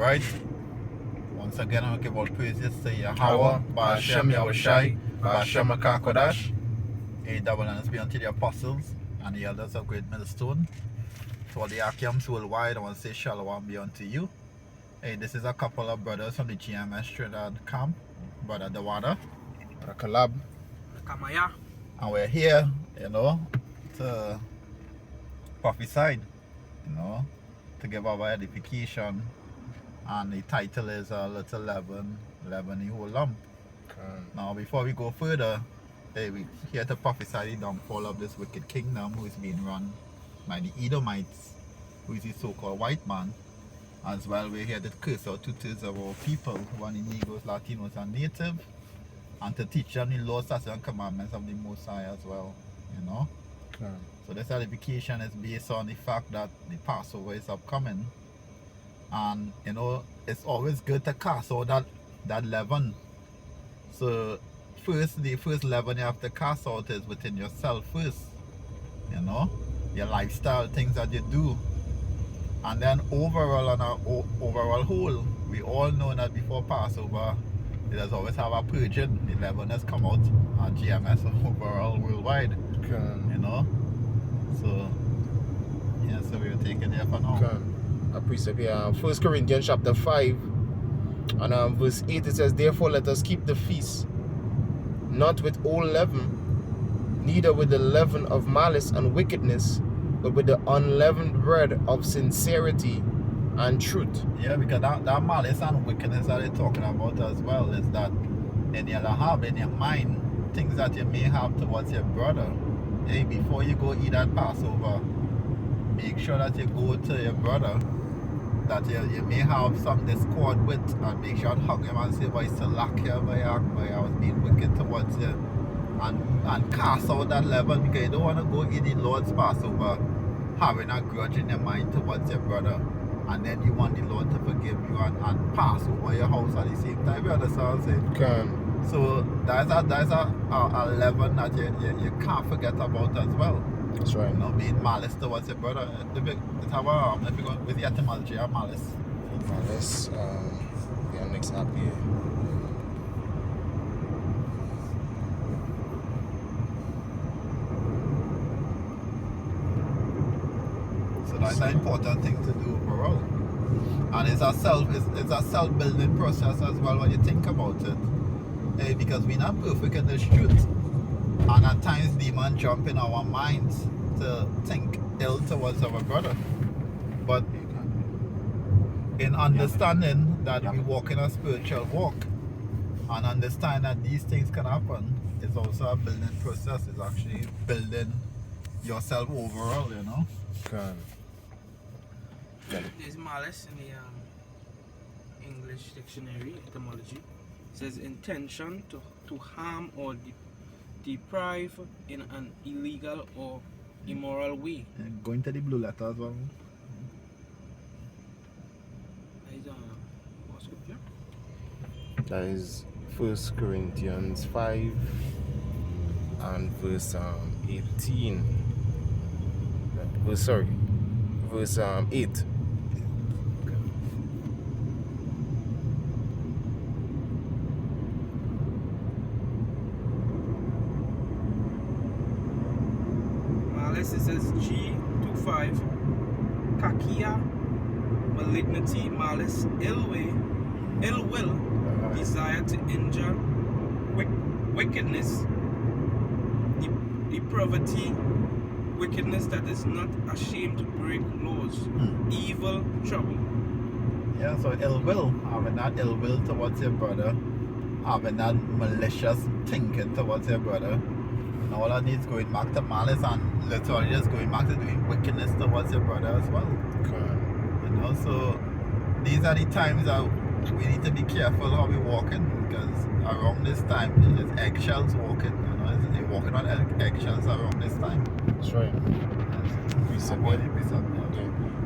Alright. Once again, I give all praises to Yahweh, Ba'ashem Yahushai, Ba'ashem Akakodash. A double honors be unto the apostles and the elders of Great Millstone. To all the Akiams worldwide, I want to say shalom be unto you. Hey, this is a couple of brothers from the GMS Trinidad camp. Brother Dawada, Brother Kalab, Kamaya. and we're here, to prophesy, to give our edification. And the title is Little Leaven, Leaven the Whole Lump. Now, before we go further, we're here to prophesy the downfall of this wicked kingdom who is being run by the Edomites, who is the so-called white man. As well, we're here to curse out 2/3 of our people, who are the Negroes, Latinos, and Native, and to teach them the laws, statutes, and commandments of the Most High as well, So this edification is based on the fact that the Passover is upcoming. And it's always good to cast out that leaven. So the first leaven you have to cast out is within yourself first. Your lifestyle, things that you do. And then overall on our overall whole, we all know that before Passover, it does always have a purging. The leaven has come out on GMS overall worldwide. So so we'll take it there for now. A precept here, 1 Corinthians chapter 5 and verse 8, it says, "Therefore let us keep the feast, not with old leaven, neither with the leaven of malice and wickedness, but with the unleavened bread of sincerity and truth." Yeah, because that malice and wickedness that they're talking about as well is that in your mind, things that you may have towards your brother. Hey, before you go eat that Passover, make sure that you go to your brother that you may have some discord with, and make sure to hug him and say, "Boy, it's a lack here, boy, I was being wicked towards you." And cast out that leaven, because you don't want to go eat the Lord's Passover having a grudge in your mind towards your brother. And then you want the Lord to forgive you and pass over your house at the same time. You understand what I'm saying? So there's a leaven that you can't forget about as well. That's right. Being malice towards your brother. If you go with the etymology of malice. Malice, yeah, next happy. So that's an important thing to do overall. And it's a self-building process as well when you think about it. Because we're not perfect in this truth. And at times demons jump in our minds to think ill towards our brother. But in understanding that we walk in a spiritual walk and understand that these things can happen, it's also a building process. It's actually building yourself overall, There's malice in the English dictionary etymology. It says intention to harm or deprive in an illegal or immoral way. And going to the blue letter as well. What scripture? That is 1 Corinthians 5 and verse 18. Verse 8. It says G25, kakia, malignity, malice, ill will, desire to injure, wickedness, depravity, wickedness that is not ashamed to break laws, evil, trouble. Yeah, so ill will, having that ill will towards your brother, having that malicious thinking towards your brother. And all that needs going back to malice and literally just going back to doing wickedness towards your brother as well. So these are the times that we need to be careful how we're walking, because around this time it's eggshells walking. You're walking on eggshells around this time. That's right. Yes.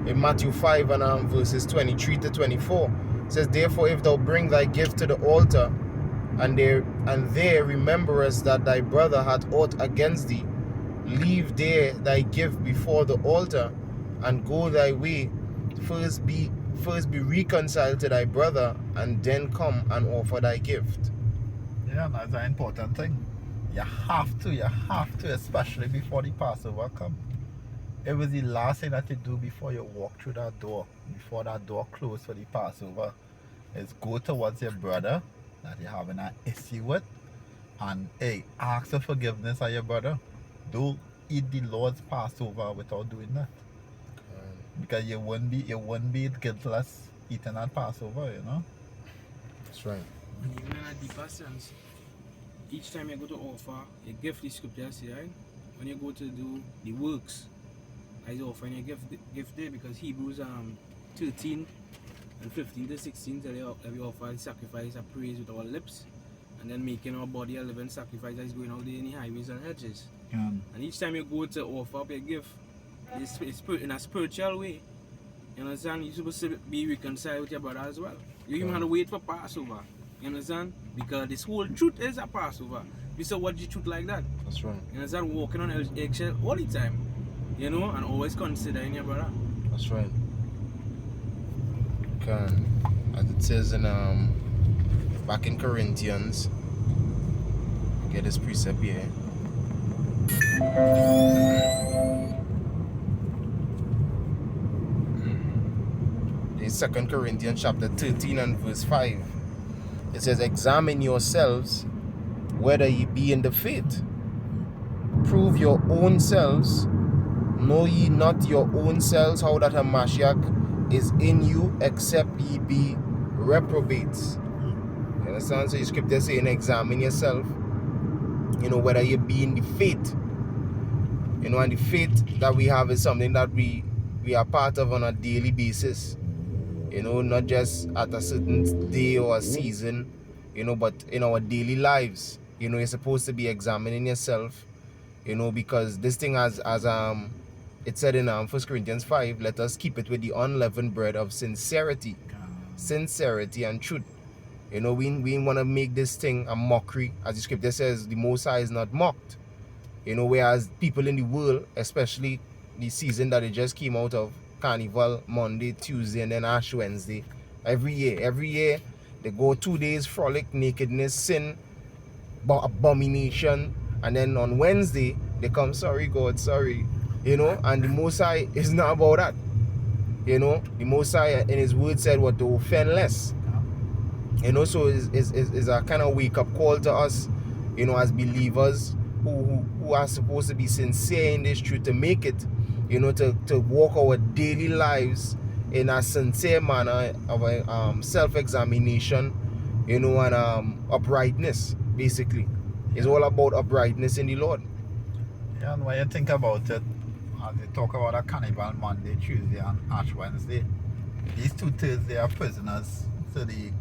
In Matthew 5 and verses 23 to 24, it says, "Therefore, if thou bring thy gift to the altar, and there rememberest that thy brother hath aught against thee, leave there thy gift before the altar, and go thy way. First be first be reconciled to thy brother, and then come and offer thy gift. Yeah, that's an important thing. You have to, especially before the Passover come. It was the last thing that you do before you walk through that door, before that door closed for the Passover, is go towards your brother that you're having an issue with, and hey, ask for forgiveness of your brother. Don't eat the Lord's Passover without doing that. Because you wouldn't be guiltless eating that Passover, you know? That's right. And even in a deeper sense, each time you go to offer, you give the scriptures, right? When you go to do the works, as you offer your gift there, because Hebrews 13 and 15 to 16 tell you that we offer the sacrifice of praise with our lips, and then making our body a living sacrifice that is going out there in the highways and hedges. And each time you go to offer up your gift, it's in a spiritual way. You understand? You're supposed to be reconciled with your brother as well. You even have to wait for Passover. You understand? Because this whole truth is a Passover. We say what the truth like that. That's right. You understand? Walking on eggshell all the time. You know, and always considering your brother. That's right. As it says in back in Corinthians, get this precept here. It's 2 Corinthians chapter 13 and verse 5. It says, examine yourselves whether ye be in the faith. Prove your own selves. Know ye not your own selves how that a Mashiach is in you, except ye be reprobates. You understand? So the scripture saying examine yourself. You know, whether you be in the faith. You know, and the faith that we have is something that we are part of on a daily basis. You know, not just at a certain day or a season, you know, but in our daily lives. You know, you're supposed to be examining yourself, you know, because this thing as it said in 1 Corinthians 5, let us keep it with the unleavened bread of sincerity and truth. You know, we want to make this thing a mockery. As the scripture says, the Most High is not mocked. You know, whereas people in the world, especially the season that it just came out of, Carnival, Monday, Tuesday, and then Ash Wednesday, every year, they go 2 days, frolic, nakedness, sin, abomination, and then on Wednesday, they come, sorry God, sorry, you know, and the Most High is not about that. You know, the Most High in his word said what, to offend less. You know, so is a kind of wake-up call to us, you know, as believers who are supposed to be sincere in this truth to make it, you know, to walk our daily lives in a sincere manner of a self-examination, you know, and uprightness, basically. It's all about uprightness in the Lord. Yeah, and when you think about it, as they talk about a Carnival Monday, Tuesday, and Ash Wednesday, these 2/3 they are prisoners to the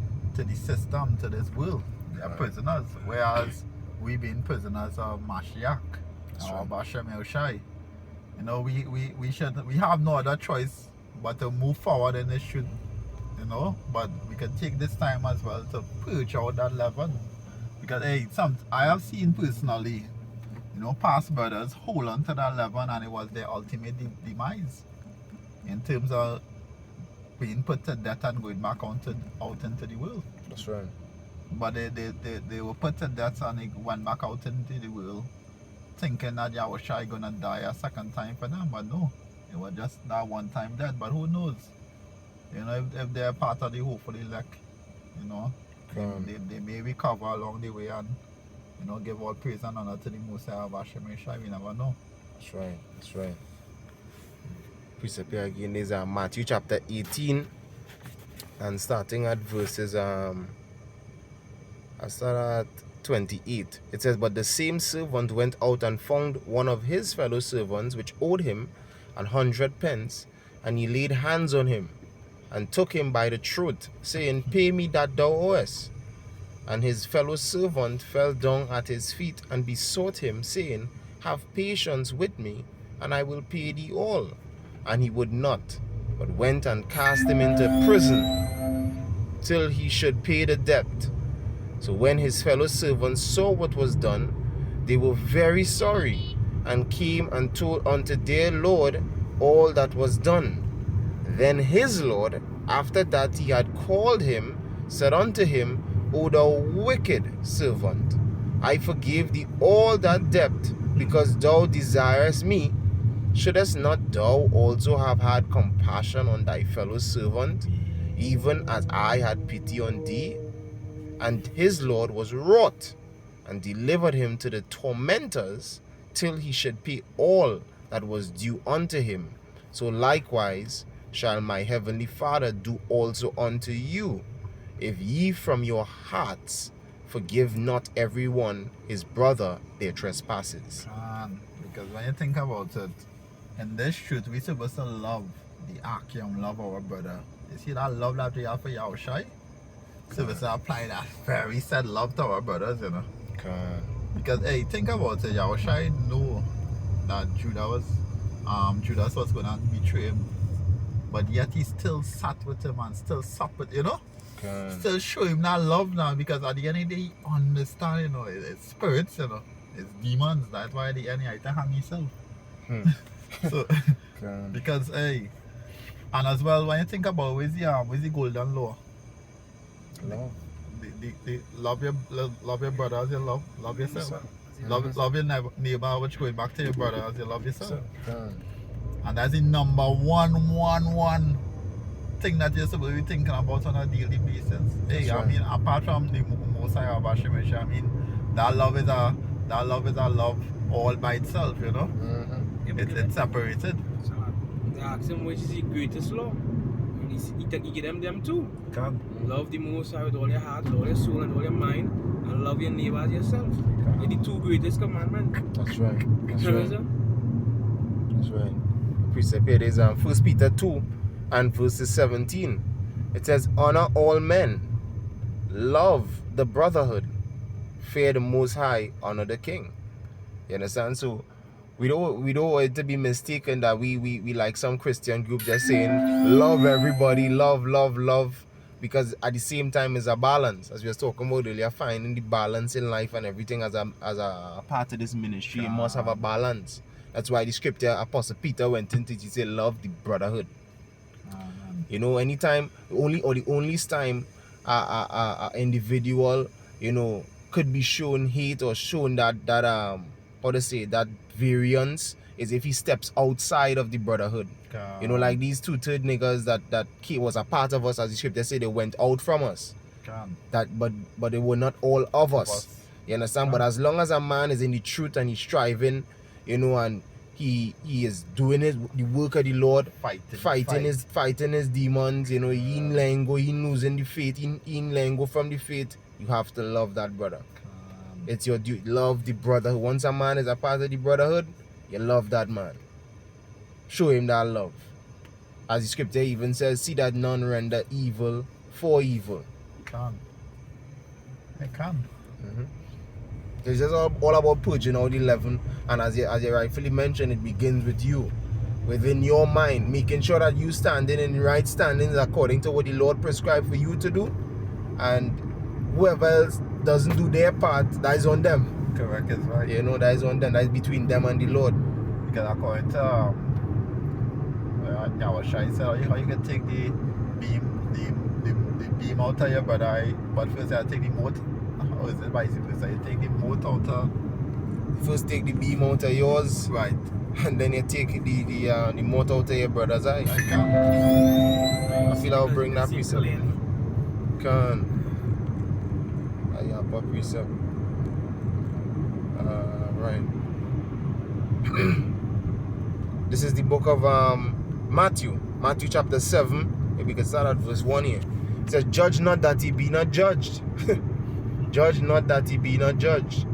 system, to this world. They are prisoners, whereas we being prisoners of Mashiach, or Bashem Yoshai. You know, we have no other choice but to move forward in this truth, you know, but we can take this time as well to purge out that leaven. Because hey, I have seen personally, you know, past brothers hold on to that leaven, and it was their ultimate demise in terms of being put to death and going back out into the world. That's right. But they were put to death and they went back out into the world thinking that Yahushua gonna die a second time for them, but no, it was just that one time death. But who knows? You know, if they're part of the hopeful elect, you know, they may recover along the way and, you know, give all praise and honor to the Most High of Hashem Yeshua. We never know. That's right. That's right. Precept here again is Matthew chapter 18, and starting at verses I start at 28. It says, but the same servant went out and found one of his fellow servants which owed him 100 pence, and he laid hands on him and took him by the throat, saying, pay me that thou owest. And his fellow servant fell down at his feet and besought him, saying, have patience with me, and I will pay thee all. And he would not, but went and cast him into prison till he should pay the debt. So when his fellow servants saw what was done, they were very sorry, and came and told unto their Lord all that was done. Then his Lord, After that he had called him, said unto him, O thou wicked servant, I forgave thee all that debt, because thou desirest me. Shouldest not thou also have had compassion on thy fellow servant, even as I had pity on thee? And his Lord was wroth, and delivered him to the tormentors, till he should pay all that was due unto him. So likewise shall my heavenly Father do also unto you, if ye from your hearts forgive not every one his brother their trespasses. Because when you think about it, in this truth, we're supposed to love the Akim, love our brother. You see that love that we have for Yahushai? Supposed to apply that very said love to our brothers, you know. Because hey, think about it, Yahushai knew that Judas was gonna betray him, but yet he still sat with him and still supped with, you know. Still show him that love now, because at the end of the day, he understand, you know, it's spirits, you know, it's demons. That's why the end I to hang himself. So because hey, and as well when you think about where's the golden law? Love. The love your brother as you love yourself. Love your neighbor, which going back to your brother as you love yourself. And that's the number one thing that you're supposed to be thinking about on a daily basis. Hey, I mean, apart from the Mosai or Bashimish, I mean, that love is a love all by itself, you know. It's separated. So they ask him which is the greatest law. And he give them too. Love the Most High with all your heart, with all your soul, and all your mind, and love your neighbor as yourself. They're the two greatest commandments. That's right. That's right. The precept here is 1 Peter 2 and verses 17. It says, honor all men, love the brotherhood, fear the Most High, honor the King. You understand? So we don't want it to be mistaken that we like some Christian group just saying love everybody, love, because at the same time is a balance, as we were talking about earlier, finding the balance in life and everything as a part of this ministry. You must have a balance. That's why the scripture Apostle Peter went into to say love the brotherhood. You know, anytime the only time a individual, you know, could be shown hate or shown that that variance is if he steps outside of the brotherhood. You know, like these two-third niggas that was a part of us, as the scripture say, they went out from us. But they were not all of us. You understand? But as long as a man is in the truth and he's striving, you know, and he is doing the work of the Lord, fighting his demons, you know, he in Lengo, he losing the faith, in Lengo from the faith, you have to love that brother. It's your duty. Love the brotherhood. Once a man is a part of the brotherhood, you love that man. Show him that love. As the scripture even says, see that none render evil for evil. It can. It's just all about purging out the leaven. And as you rightfully mentioned, it begins with you. Within your mind, making sure that you standing in right standings according to what the Lord prescribed for you to do. And whoever else doesn't do their part, that is on them. Correct, is right. You know, that is on them. That is between them and the Lord. Because according to Yahushua said, how you can take the beam out of your brother, but first you take the mote. How is it basically? So you take the mote out of... First take the beam out of yours. Right. And then you take the mote out of your brother's eye. I feel I'll bring that precept. Can. I have a precept. Right. This is the book of Matthew chapter 7. We can start at verse 1 here. It says, judge not that ye be not judged. Judge not that ye be not judged.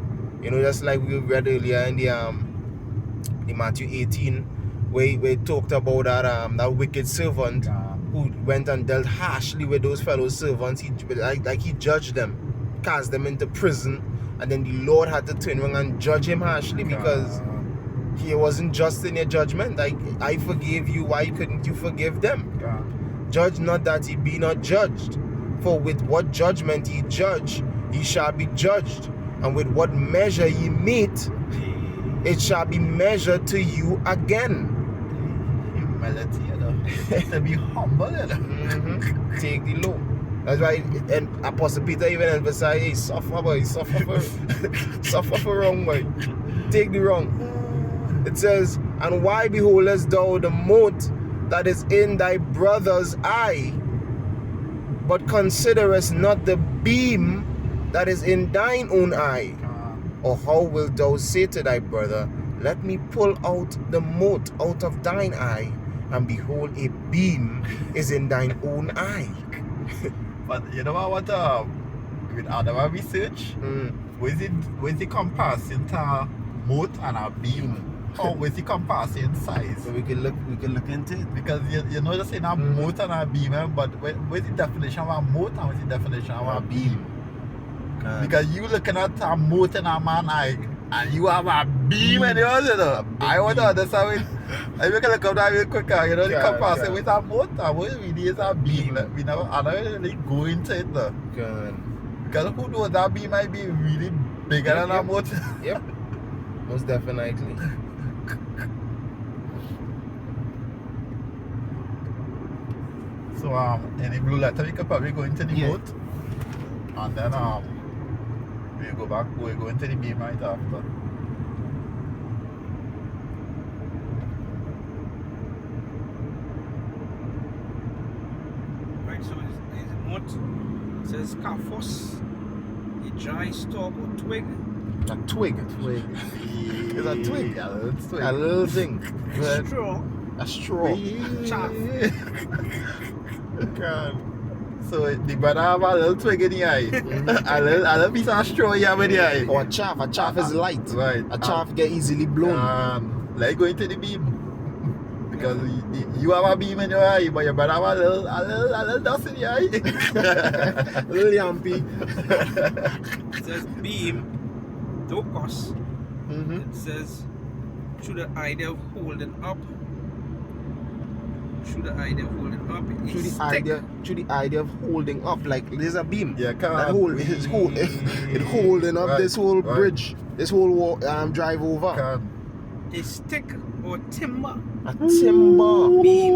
You know, just like we read earlier in the Matthew 18, where it talked about that wicked servant who went and dealt harshly with those fellow servants. He judged them, cast them into prison, and then the Lord had to turn around and judge him harshly because he wasn't just in your judgment. I forgave you, why couldn't you forgive them? Judge not that ye be not judged, for with what judgment ye judge, ye shall be judged, and with what measure ye meet, it shall be measured to you again. humility, you know. To be humble, you know. Take the low. That's why, and Apostle Peter even emphasized, hey, suffer, boy, suffer for wrong, boy. Take the wrong. It says, and why beholdest thou the mote that is in thy brother's eye, but considerest not the beam that is in thine own eye? Or how wilt thou say to thy brother, let me pull out the mote out of thine eye, and behold, a beam is in thine own eye? But you know what? With other research, was the comparison to mote and a beam? How was the comparison size? So we can look into it. Because you know just saying a mote and a beam, but what's the definition of a mote and what's the definition of a beam? Because you looking at a mote in a man's eye and you have a beam in yours, you know. I want to understand. I make a look up that real quick, you know, the comparison with a mote and what really is a beam. Like, we never, I don't really go into it though. Because who knows, that beam might be really bigger than a mote. Yep, most definitely. So in the blue letter we could probably go into the mote, and then we go into the beam right after. Right, so it's mote. It says kaphos, a dry stalk or twig. A twig. It's a twig. Yeah, it's twig. A little thing. Straw. A straw. Chaff. So the brother have a little twig in the eye. a little piece of straw here in the eye. Or a chaff. A chaff is light. Right. A chaff get easily blown. Like go into the beam. Because you have a beam in your eye, but your brother have a little dust in the eye. Little yampy. It says beam, dokos. It says through the idea of holding up. Through the idea of holding up. Through the idea of holding up, like there's a beam. Yeah, it holding up this whole bridge, this whole drive over. A stick or timber. A timber Beam.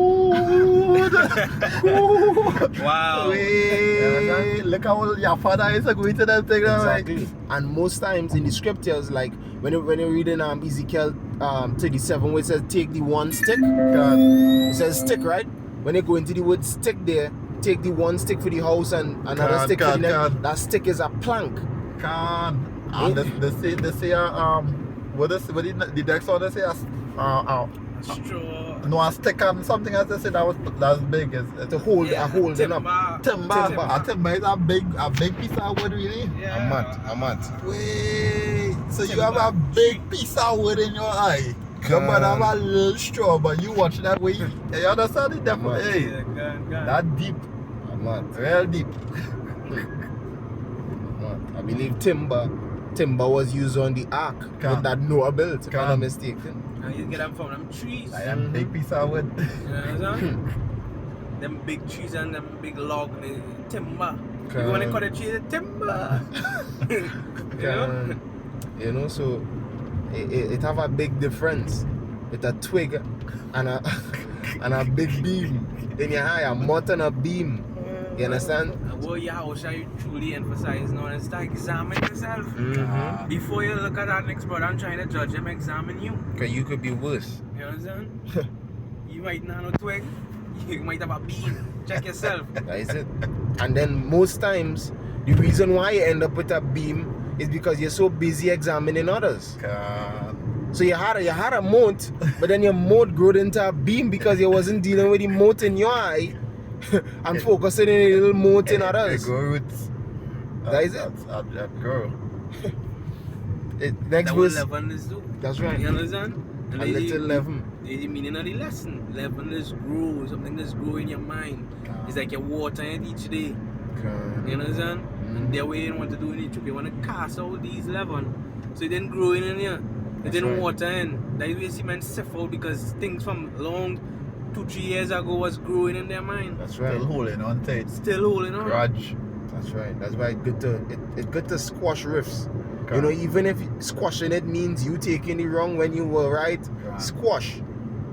Wow. Wait, look how your father is going to that thing. Exactly. Right? And most times in the scriptures, like when you're reading Ezekiel 37, where it says take the one stick, it says stick, right? When you go into the word stick there, take the one stick for the house and another stick for the next. That stick is a plank. And they say what the next one they say straw. no, a stick and something else they say that's big. It's To hold a holding up. timber. A timber is a big piece of wood, really. Yeah. A mat. Wait, so you have a big piece of wood in your eye. Your brother have a little straw, but you watch that way. You understand it? Hey, that deep. A mat. Real deep. I believe timber was used on the ark with that Noah built, if I'm not mistaken. And you get them from them trees. I am big piece of wood. You know them big trees and them big log, the timber. You want to call the tree the timber. You know, so it have a big difference with a twig and a big beam in your eye, a mut and a beam. You understand? And what your house are you truly emphasizing on is to examine yourself. Before you look at that next brother and trying to judge him, examine you. Because you could be worse. You understand? You might not have a twig, you might have a beam. Check yourself. That is it. And then most times, the reason why you end up with a beam is because you're so busy examining others. So you had a mote, but then your mote grew into a beam because you wasn't dealing with the mote in your eye and focusing in a little mote in others. That is it. That girl. Next That verse. leaven is do. That's right. You understand? And A little leaven. The meaning of the lesson. Leaven is grow, something that's grow in your mind. It's like your water in each day. You understand? And that way you don't want to do in each. You want to cast out these leaven. So it didn't grow in here. It didn't water in. That way cement sift out because things from long 2-3 years ago was growing in their mind. That's right. Still holding on tight. Still holding on. Grudge. That's right. That's why it's good to squash riffs. You know, even if squashing it means you taking it wrong when you were right, squash.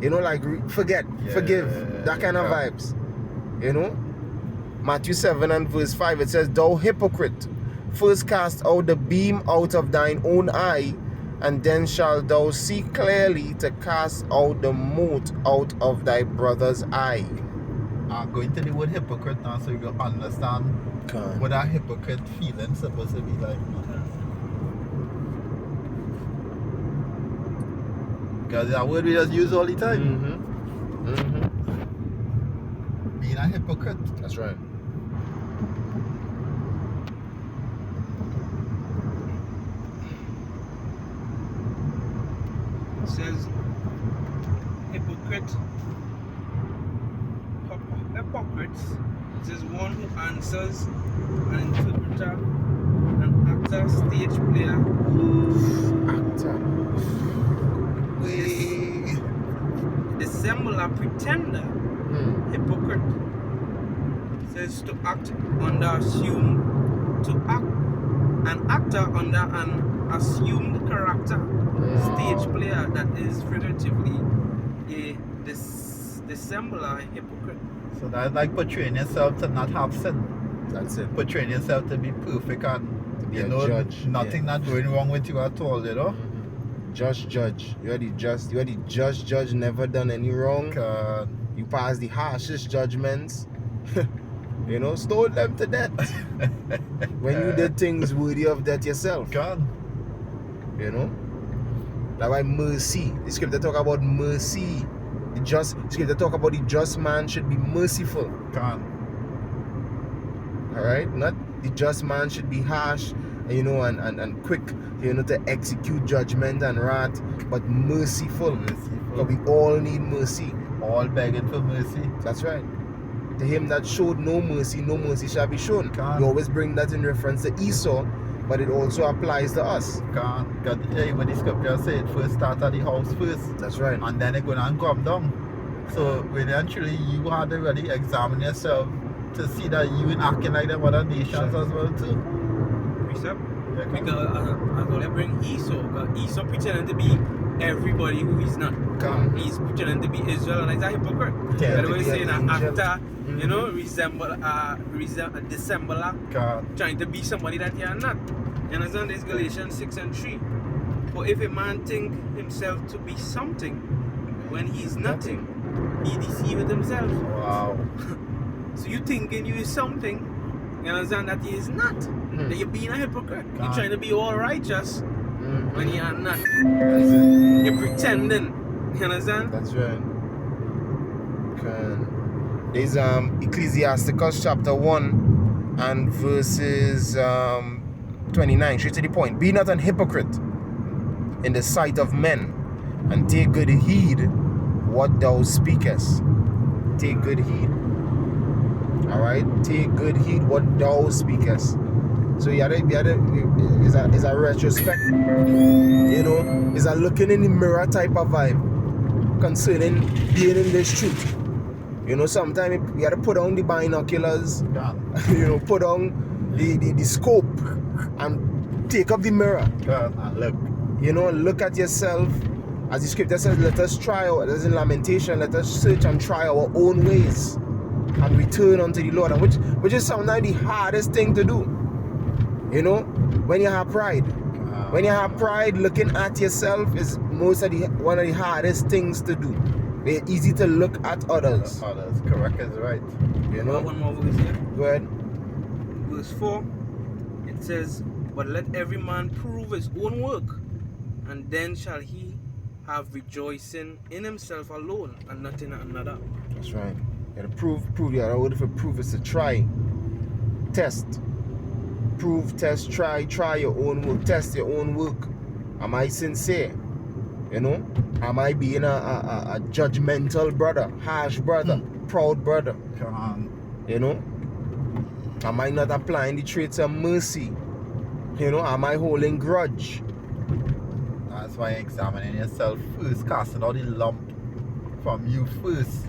You know, like forget, forgive, that kind of yeah. vibes. You know? Matthew 7 and verse 5, it says, Thou hypocrite, first cast out the beam out of thine own eye, and then shalt thou see clearly to cast out the mote out of thy brother's eye. I'm going to the word hypocrite now so you can understand what that hypocrite feeling supposed to be like. Because that word we just use all the time. Being a hypocrite. That's right. It says hypocrites. It says one who answers, an interpreter, an actor, stage player. Actor. Dissembler, pretender, hypocrite. It says to act under an actor under an assumed character. Stage player, that is figuratively a dissembler, hypocrite. So that's like portraying yourself to not have sin. That's it. Portraying yourself to be perfect and To be you a know judge. nothing not going wrong with you at all, you know? Judge. You are the judge, never done any wrong. You pass the harshest judgments. You know, stone them to death. When you did things worthy of death yourself. God. You know? That's why mercy. The scripture talk about mercy. The scripture talk about the just man should be merciful. God. Alright? Not the just man should be harsh, you know, and quick, you know, to execute judgment and wrath, but merciful. Because we all need mercy. All begging for mercy. That's right. To him that showed no mercy shall be shown. God. We always bring that in reference to Esau, but it also applies to us. God, when the scripture say it first start at the house first. That's right. And then it go and come down. So when actually you had to really examine yourself to see that you ain't acting like them other nations as well too. Precept. Because I'm going to bring Esau. Because Esau pretending to be everybody who he's not. He's pretending to be Israel, and he's a hypocrite. That's why he's saying an actor, you know, resemble a dissembler, trying to be somebody that you are not. You understand? This Galatians 6 and 3. For if a man think himself to be something when he is nothing, he deceiveth himself. Wow. So you thinking you is something, you understand that he is not. That you're being a hypocrite. You're trying to be all righteous when you are not. You're pretending. You understand? That's right. There's Ecclesiasticus chapter 1 and verses 29. Straight to the point. Be not an hypocrite in the sight of men, and take good heed what thou speakest. Take good heed. Alright? Take good heed what thou speakest. So is a retrospect. You know, is a looking in the mirror type of vibe concerning being in this truth. You know, sometimes you gotta put on the binoculars, you know, put on the scope and take up the mirror. And look. You know, look at yourself. As the scripture says, let us try out, as in Lamentation, let us search and try our own ways and return unto the Lord, and which is sometimes the hardest thing to do. You know, when you have pride. When you have pride, looking at yourself is one of the hardest things to do. It's easy to look at others. Correct is right. You know? One more verse here. Go ahead. Verse 4, it says, but let every man prove his own work, and then shall he have rejoicing in himself alone and not in another. That's right. You gotta prove. The other word for prove is to try. Test. Prove, test, try your own work. Test your own work. Am I sincere? You know? Am I being a judgmental brother, harsh brother, proud brother? You know? Am I not applying the traits of mercy? You know? Am I holding grudge? That's why examining yourself first, casting out the lump from you first.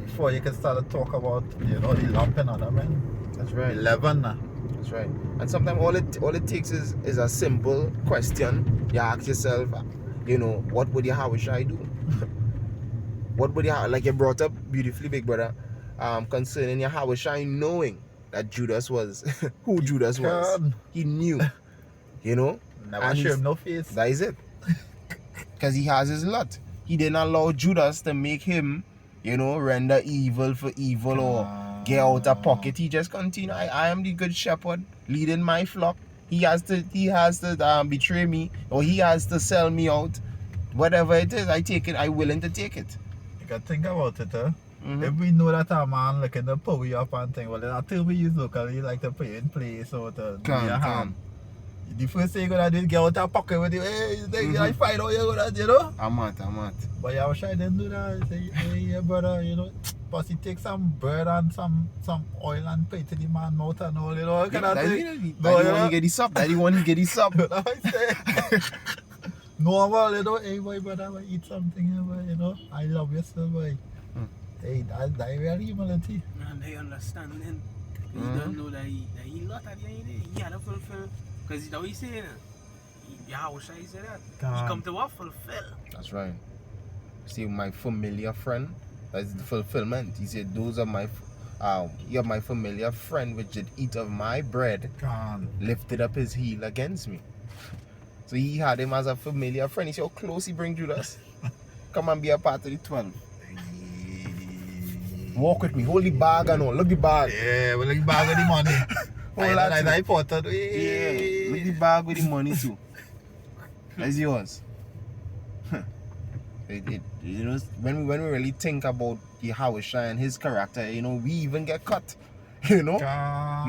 Before you can start to talk about, you know, the lump in other men. That's right. The leaven. That's right. And sometimes all it takes is a simple question. You ask yourself, you know, what would you, how should I do? What would you have, like you brought up beautifully, big brother, concerning Yahushua knowing that Judas was who Judas was. Can. He knew, you know, Never and show him no face. that is it. Because he has his lot. He didn't allow Judas to make him, you know, render evil for evil or get out of pocket. He just continued. I am the good shepherd leading my flock. He has to betray me, or he has to sell me out. Whatever it is, I take it. I'm willing to take it. You can think about it, huh? Mhm. If we know that a man looking to pull you up and thing, well, then I tell we use locally like to put you in place or to do your harm. The first thing you're gonna do is get out of pocket with you. Hey, I find out you're gonna, you know. I'm at. But yeah, I wish I didn't do that. Say, hey, yeah, brother, you know. Plus, he take some bread and some oil and put it in the man's mouth and all, you know. Can I say? That one he get his up. That one he get his up. That's what I say. Normal, you know. Hey, boy, brother, I eat something, you know. I love you still, boy. Hey, that's real humility. And they understand him. He don't know that he lot at the end of the day. He had to fulfill. Because that's what he's saying. Yahushua, he said that. He come to what? Fulfill. That's right. See, my familiar friend, that's the fulfillment. He said, those are my, you're my familiar friend which did eat of my bread, lifted up his heel against me. So he had him as a familiar friend. He said, how close he bring Judas? Come and be a part of the 12. Walk with me, hold the bag and all. Look the bag. Yeah, we look the bag with the money. Hold that That's too. important. Yeah, look the bag with the money too. That's yours. You know, when we really think about Yahushua and his character, you know, we even get cut. You know,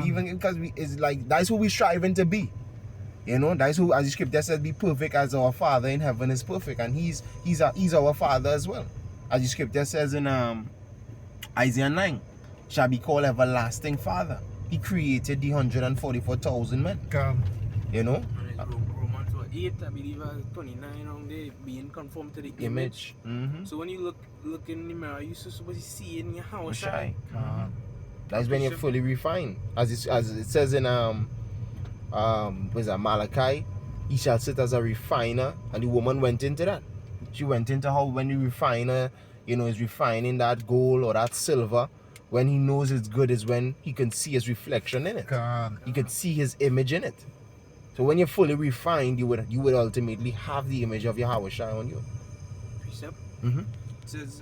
we even because it's like that's who we striving to be. You know, that's who, as the scripture says, be perfect as our Father in heaven is perfect, and he's our Father as well. As the scripture says in Isaiah 9, shall be called everlasting Father. He created the 144,000 men. You know? Romans 8, I believe, 29 on there, being conformed to the image. So when you look in the mirror, you're supposed to see in your house. That's when you're fully refined. As it says in what's that, Malachi, he shall sit as a refiner, and the woman went into that. She went into how when the refiner, you know, is refining that gold or that silver, when he knows it's good is when he can see his reflection in it. He can see his image in it. So when you're fully refined, you would ultimately have the image of Yahushua on you. Precept. It says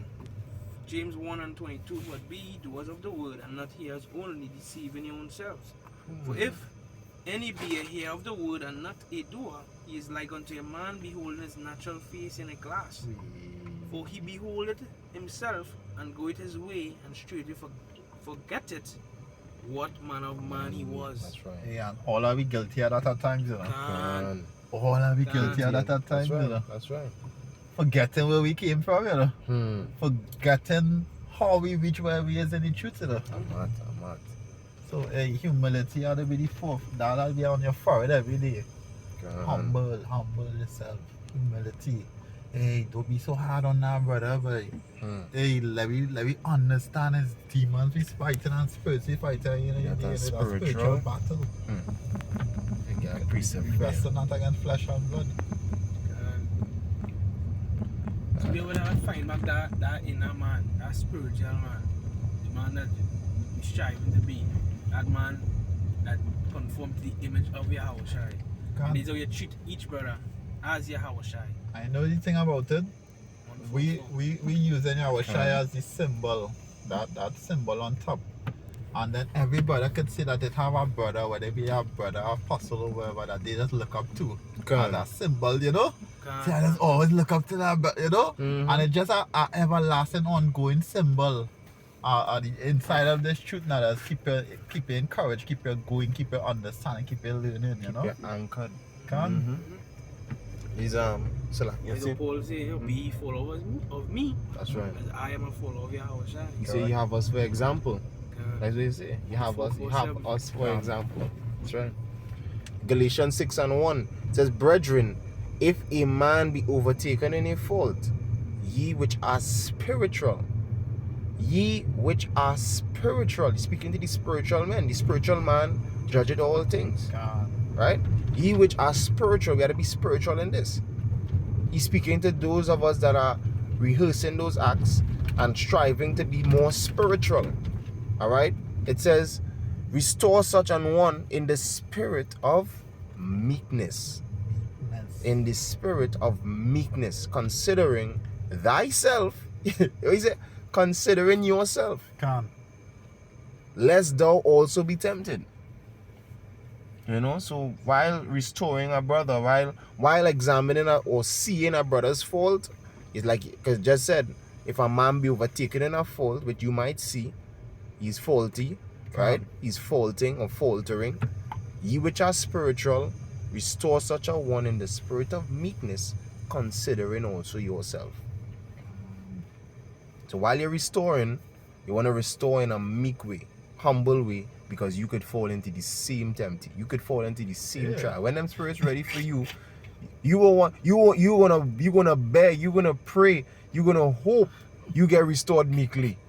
James 1:22, but be ye doers of the word, and not hearers only, deceiving your own selves. For if any be a hearer of the word and not a doer, he is like unto a man beholding his natural face in a glass. For he beholdeth himself and goeth his way, and straightway forgetteth what manner of man he was. That's right. Yeah, all are we guilty at that at times, you know. Can. All are we guilty at that at times, you know. That's right. Forgetting where we came from, you know. Forgetting how we reach where we is in the truth, you know. I'm at. So humility ought to be the fourth. That'll be on your forehead every day. Humble yourself. Humility. Hey, don't be so hard on that, brother, boy. Hey, let me understand his demons we fighting and spirits we fighting, you know, Yeah, that's that's spiritual battle. Yeah, precept. We wrestle not against flesh and blood. To be able to find back that inner man, that spiritual man, the man that we striving to be, that man that conform to the image of Yahushua. And this is how you treat each brother as Yahushua. I know the thing about it. We using Yahushua as the symbol, that symbol on top. And then every brother could see that they have a brother, whether it be a brother, apostle, or whatever, that they just look up to. As a symbol, you know? See, I just always look up to that, you know? And it's just a everlasting, ongoing symbol. The inside of this truth now, that's keep you encouraged, keep you going, keep you understanding, keep you learning, you know? Keep you anchored. He's so like you see, Paul say, be ye followers of me. that's right. As I am a follower of Yahushua. You say you have us for example. That's what you say. You have us for example. That's right. Galatians 6:1 says, brethren, if a man be overtaken in a fault, ye which are spiritual, speaking to the spiritual man, the spiritual man judgeth all things. Right? Ye which are spiritual, we got to be spiritual in this. He's speaking to those of us that are rehearsing those acts and striving to be more spiritual. All right? It says, restore such an one in the spirit of meekness. In the spirit of meekness, considering thyself. What is it? Considering yourself, Can. lest thou also be tempted. You know, so while restoring a brother, while examining or seeing a brother's fault, it's like, because just said, if a man be overtaken in a fault, which you might see, he's faulty, right? He's faulting or faltering. Ye which are spiritual, restore such a one in the spirit of meekness, considering also yourself. So while you're restoring, you want to restore in a meek way, humble way, because you could fall into the same temptation. You could fall into the same trial. When them spirits ready for you, you gonna beg, you gonna pray, you gonna hope you get restored meekly.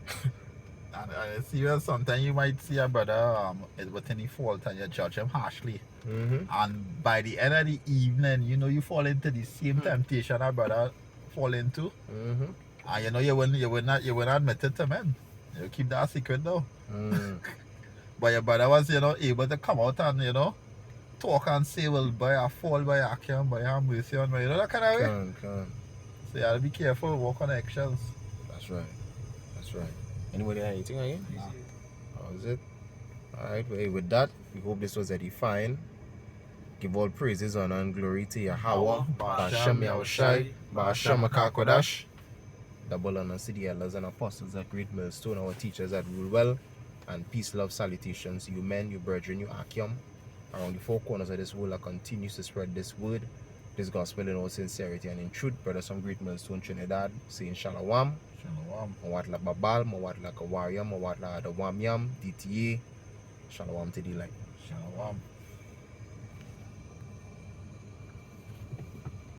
And I see that sometimes you might see a brother with any fault and you judge him harshly. And by the end of the evening, you know, you fall into the same temptation a brother fall into. And you know, you wouldn't admit it to men. You keep that secret though. But your brother was, you know, able to come out and, you know, talk and say, well, boy, I fall, boy, I can, boy, I have mercy on me. You know, that kind of way. So you gotta be careful, walk on eggshells. That's right. That's right. Anybody have anything again? Nah. How is it? Alright, well, with that, we hope this was edifying. Give all praises, honor, and glory to Yahweh, Ba'ashem Yahushai, Ba'ashem HaKakodash. Double honor to the elders and apostles at Great Millstone, our teachers that rule well, and peace, love, salutations to you men, you brethren, you Akim, around the four corners of this world that continues to spread this word, this gospel in all sincerity and in truth. Brothers from Great Millstone, Trinidad, saying Shalom. Shalom. Mawat la Babal, Mawat la Kawariam, Mawat la Adawamiam, DTA. Shalom to the light. Shalom.